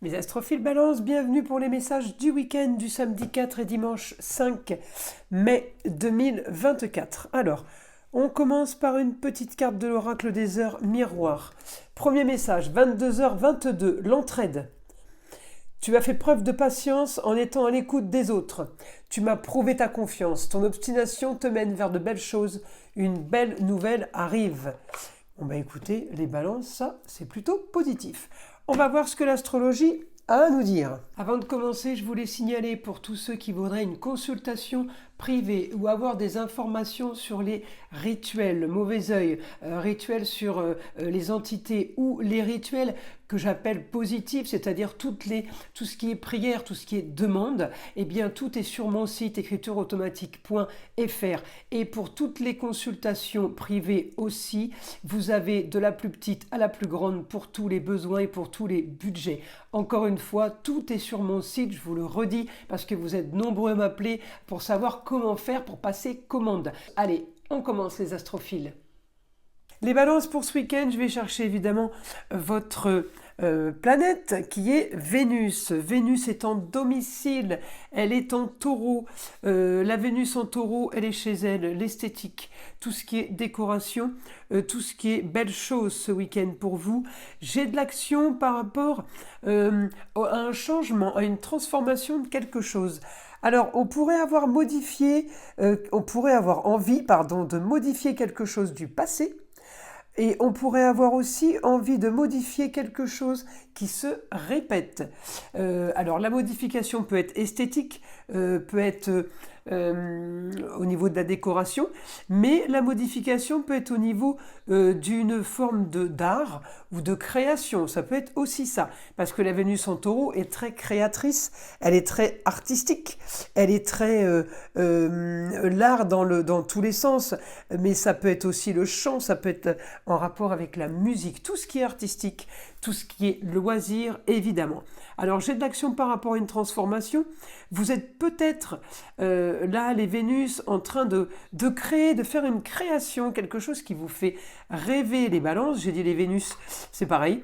Mes astrophiles balance, bienvenue pour les messages du week-end du samedi 4 et dimanche 5 mai 2024. Alors, on commence par une petite carte de l'oracle des heures miroir. Premier message, 22h22, l'entraide. Tu as fait preuve de patience en étant à l'écoute des autres. Tu m'as prouvé ta confiance. Ton obstination te mène vers de belles choses. Une belle nouvelle arrive. Bon écoutez, les balances, ça c'est plutôt positif. On va voir ce que l'astrologie a à nous dire. Avant de commencer, je voulais signaler pour tous ceux qui voudraient une consultation privée ou avoir des informations sur les rituels, le mauvais œil, rituels sur les entités ou les rituels que j'appelle positifs, c'est-à-dire tout ce qui est prière, tout ce qui est demande, eh bien tout est sur mon site écritureautomatique.fr. Et pour toutes les consultations privées aussi, vous avez de la plus petite à la plus grande pour tous les besoins et pour tous les budgets. Encore une fois, tout est sur mon site, je vous le redis, parce que vous êtes nombreux à m'appeler pour savoir comment faire pour passer commande. Allez, on commence les astrophiles. Les balances pour ce week-end, je vais chercher évidemment votre planète qui est Vénus. Vénus est en domicile, elle est en taureau. La Vénus en taureau, elle est chez elle, l'esthétique, tout ce qui est décoration, tout ce qui est belle chose ce week-end pour vous. J'ai de l'action par rapport à un changement, à une transformation de quelque chose. Alors, on pourrait avoir envie, de modifier quelque chose du passé. Et on pourrait avoir aussi envie de modifier quelque chose qui se répète. Alors la modification peut être esthétique, peut être au niveau de la décoration, mais la modification peut être au niveau d'une forme d'art ou de création. Ça peut être aussi ça, parce que la Vénus en taureau est très créatrice, elle est très artistique, elle est très l'art dans tous les sens, mais ça peut être aussi le chant, ça peut être en rapport avec la musique, tout ce qui est artistique, tout ce qui est loisir, évidemment. Alors j'ai de l'action par rapport à une transformation. Vous êtes peut-être là, les Vénus, en train de créer, de faire une création, quelque chose qui vous fait rêver. Les balances, j'ai dit les Vénus, c'est pareil,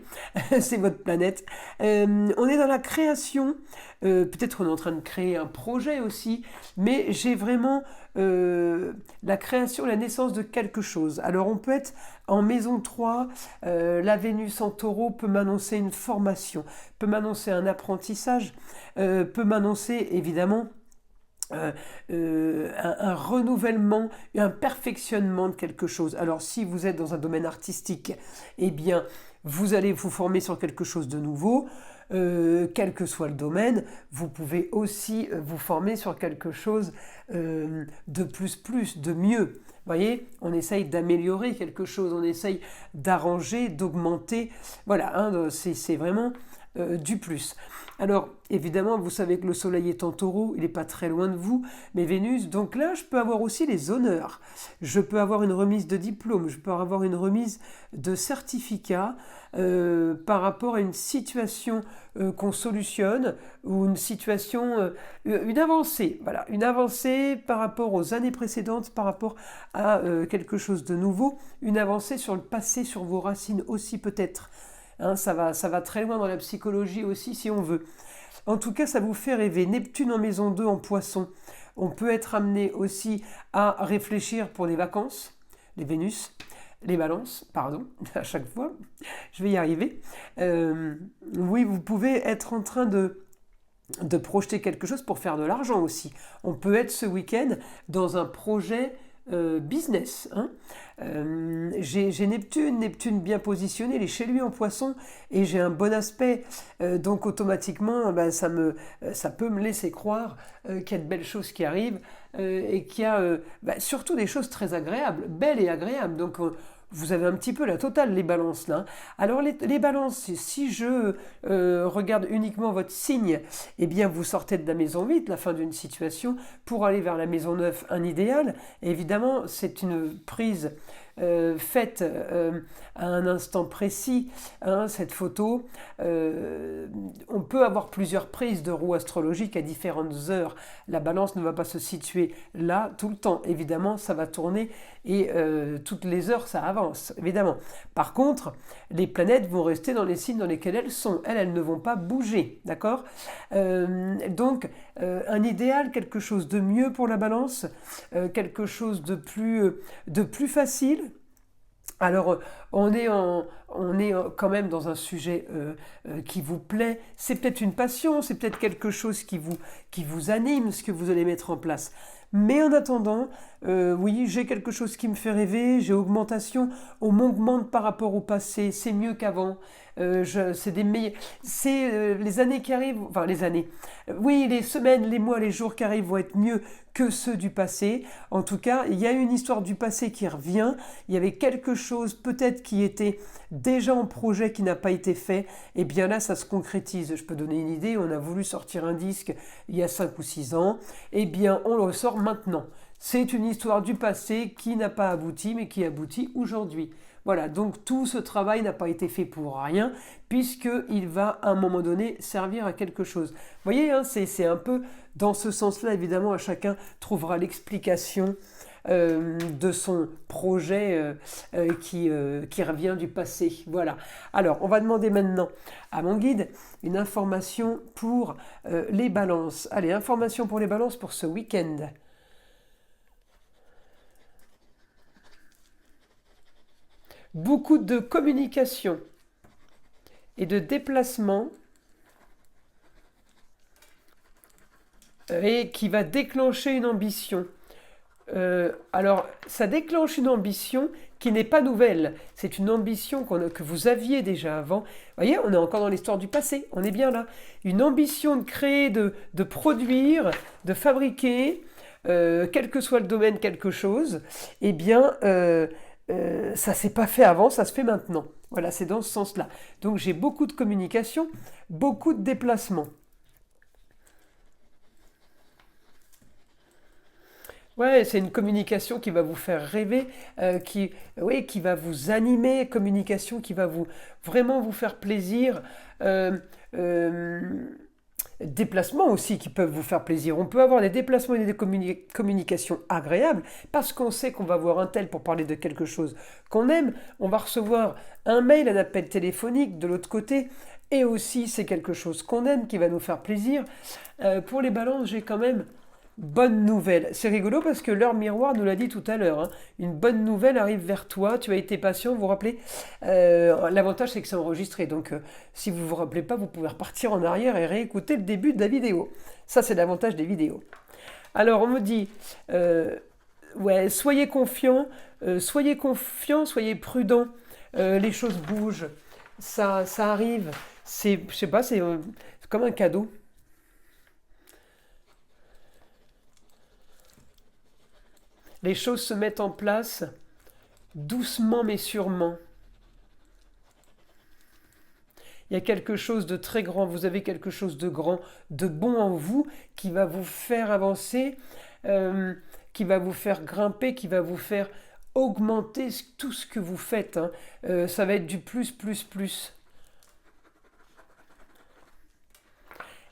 c'est votre planète. On est dans la création, peut-être on est en train de créer un projet aussi, mais j'ai vraiment la création, la naissance de quelque chose. Alors on peut être en maison 3, la Vénus en taureau peut m'annoncer une formation, peut m'annoncer un apprentissage, peut m'annoncer évidemment un renouvellement, un perfectionnement de quelque chose. Alors si vous êtes dans un domaine artistique, eh bien vous allez vous former sur quelque chose de nouveau. Quel que soit le domaine, vous pouvez aussi vous former sur quelque chose de plus, de mieux. Vous voyez, on essaye d'améliorer quelque chose, on essaye d'arranger, d'augmenter. Voilà, c'est vraiment du plus. Alors, évidemment, vous savez que le soleil est en taureau, il n'est pas très loin de vous, mais Vénus, donc là, je peux avoir aussi les honneurs. Je peux avoir une remise de diplôme, je peux avoir une remise de certificat par rapport à une situation qu'on solutionne ou une situation, une avancée, voilà, une avancée par rapport aux années précédentes, par rapport à quelque chose de nouveau, une avancée sur le passé, sur vos racines aussi peut-être. Hein, ça va très loin dans la psychologie aussi si on veut. En tout cas, ça vous fait rêver. Neptune en maison 2 en poisson. On peut être amené aussi à réfléchir pour les vacances, les Vénus, les balances, pardon, à chaque fois. Je vais y arriver. Oui, vous pouvez être en train de projeter quelque chose pour faire de l'argent aussi. On peut être ce week-end dans un projet business. Hein. J'ai Neptune bien positionné, il est chez lui en poisson et j'ai un bon aspect, donc automatiquement ça peut me laisser croire qu'il y a de belles choses qui arrivent et qu'il y a surtout des choses très agréables, belles et agréables. Donc vous avez un petit peu la totale, les balances là. Alors les balances, si je regarde uniquement votre signe, eh bien vous sortez de la maison 8, la fin d'une situation, pour aller vers la maison 9, un idéal. Et évidemment, c'est une prise faite à un instant précis, hein, cette photo. On peut avoir plusieurs prises de roue astrologique à différentes heures. La balance ne va pas se situer là tout le temps. Évidemment, ça va tourner et toutes les heures ça avance, évidemment. Par contre, les planètes vont rester dans les signes dans lesquels elles sont. Elles ne vont pas bouger, d'accord? Donc, un idéal, quelque chose de mieux pour la balance, quelque chose de plus facile. Alors, on est quand même dans un sujet qui vous plaît. C'est peut-être une passion, c'est peut-être quelque chose qui vous anime, ce que vous allez mettre en place. Mais en attendant, oui, j'ai quelque chose qui me fait rêver, j'ai augmentation, on m'augmente par rapport au passé, c'est mieux qu'avant. C'est des meilleurs, c'est les années qui arrivent, enfin les années. Oui, les semaines, les mois, les jours qui arrivent vont être mieux que ceux du passé. En tout cas, il y a une histoire du passé qui revient. Il y avait quelque chose peut-être qui était déjà en projet qui n'a pas été fait. Et bien là, ça se concrétise. Je peux donner une idée. On a voulu sortir un disque il y a 5 ou 6 ans. Eh bien, on le sort maintenant. C'est une histoire du passé qui n'a pas abouti, mais qui aboutit aujourd'hui. Voilà, donc tout ce travail n'a pas été fait pour rien, puisqu'il va à un moment donné servir à quelque chose. Vous voyez, hein, c'est un peu dans ce sens-là, évidemment, à chacun trouvera l'explication de son projet qui revient du passé. Voilà. Alors, on va demander maintenant à mon guide une information pour les balances. Allez, information pour les balances pour ce week-end. Beaucoup de communication et de déplacement et qui va déclencher une ambition. Alors, ça déclenche une ambition qui n'est pas nouvelle. C'est une ambition que vous aviez déjà avant. Vous voyez, on est encore dans l'histoire du passé. On est bien là. Une ambition de créer, de produire, de fabriquer, quel que soit le domaine, quelque chose. Eh bien, ça ne s'est pas fait avant, ça se fait maintenant. Voilà, c'est dans ce sens-là. Donc, j'ai beaucoup de communication, beaucoup de déplacements. Ouais, c'est une communication qui va vous faire rêver, oui, qui va vous animer, communication qui va vraiment vous faire plaisir. Euh, euh, Déplacements aussi qui peuvent vous faire plaisir. On peut avoir des déplacements et des communications agréables parce qu'on sait qu'on va voir un tel pour parler de quelque chose qu'on aime. On va recevoir un mail, un appel téléphonique de l'autre côté. Et aussi, c'est quelque chose qu'on aime, qui va nous faire plaisir. Pour les balances, j'ai quand même bonne nouvelle. C'est rigolo parce que l'heure miroir nous l'a dit tout à l'heure, hein. Une bonne nouvelle arrive vers toi, tu as été patient, vous vous rappelez. L'avantage c'est que c'est enregistré, donc si vous ne vous rappelez pas, vous pouvez repartir en arrière et réécouter le début de la vidéo. Ça c'est l'avantage des vidéos. Alors on me dit, ouais, soyez confiants, soyez prudents, les choses bougent, ça arrive, je sais pas, c'est comme un cadeau. Les choses se mettent en place doucement mais sûrement. Il y a quelque chose de très grand, vous avez quelque chose de grand, de bon en vous qui va vous faire avancer, qui va vous faire grimper, qui va vous faire augmenter tout ce que vous faites, hein. Ça va être du plus, plus, plus.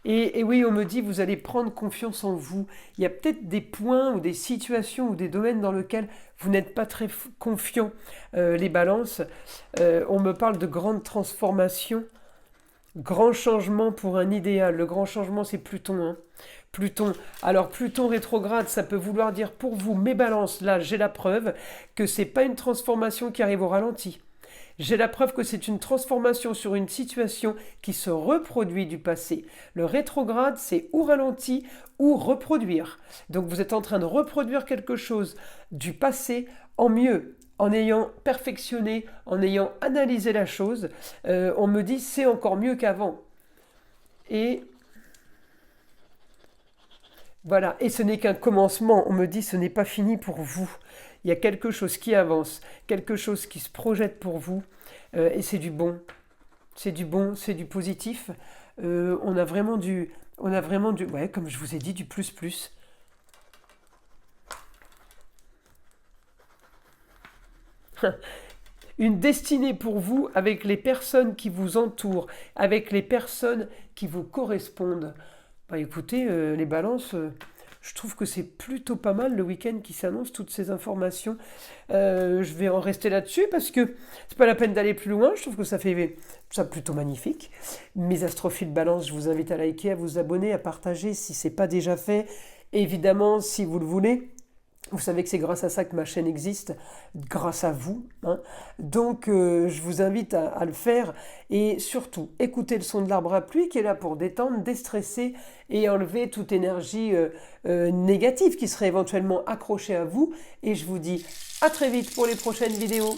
Et oui, on me dit, vous allez prendre confiance en vous. Il y a peut-être des points ou des situations ou des domaines dans lesquels vous n'êtes pas très confiant, les balances. On me parle de grandes transformations, grand changement pour un idéal. Le grand changement, c'est Pluton, hein. Pluton. Alors Pluton rétrograde, ça peut vouloir dire pour vous, mes balances, là j'ai la preuve que c'est pas une transformation qui arrive au ralenti. J'ai la preuve que c'est une transformation sur une situation qui se reproduit du passé. Le rétrograde, c'est ou ralenti ou reproduire. Donc vous êtes en train de reproduire quelque chose du passé en mieux, en ayant perfectionné, en ayant analysé la chose. On me dit c'est encore mieux qu'avant. Et voilà, et ce n'est qu'un commencement. On me dit ce n'est pas fini pour vous. Il y a quelque chose qui avance, quelque chose qui se projette pour vous, et c'est du bon. C'est du bon, c'est du positif. On a vraiment du, ouais, comme je vous ai dit, du plus plus. Une destinée pour vous avec les personnes qui vous entourent, avec les personnes qui vous correspondent. Bah écoutez, les balances, Je trouve que c'est plutôt pas mal le week-end qui s'annonce, toutes ces informations. Je vais en rester là-dessus parce que c'est pas la peine d'aller plus loin. Je trouve que ça fait ça plutôt magnifique. Mes astrophiles balance, je vous invite à liker, à vous abonner, à partager si c'est pas déjà fait. Évidemment, si vous le voulez. Vous savez que c'est grâce à ça que ma chaîne existe, grâce à vous, hein. Donc, je vous invite à le faire. Et surtout, écoutez le son de l'arbre à pluie qui est là pour détendre, déstresser et enlever toute énergie négative qui serait éventuellement accrochée à vous. Et je vous dis à très vite pour les prochaines vidéos.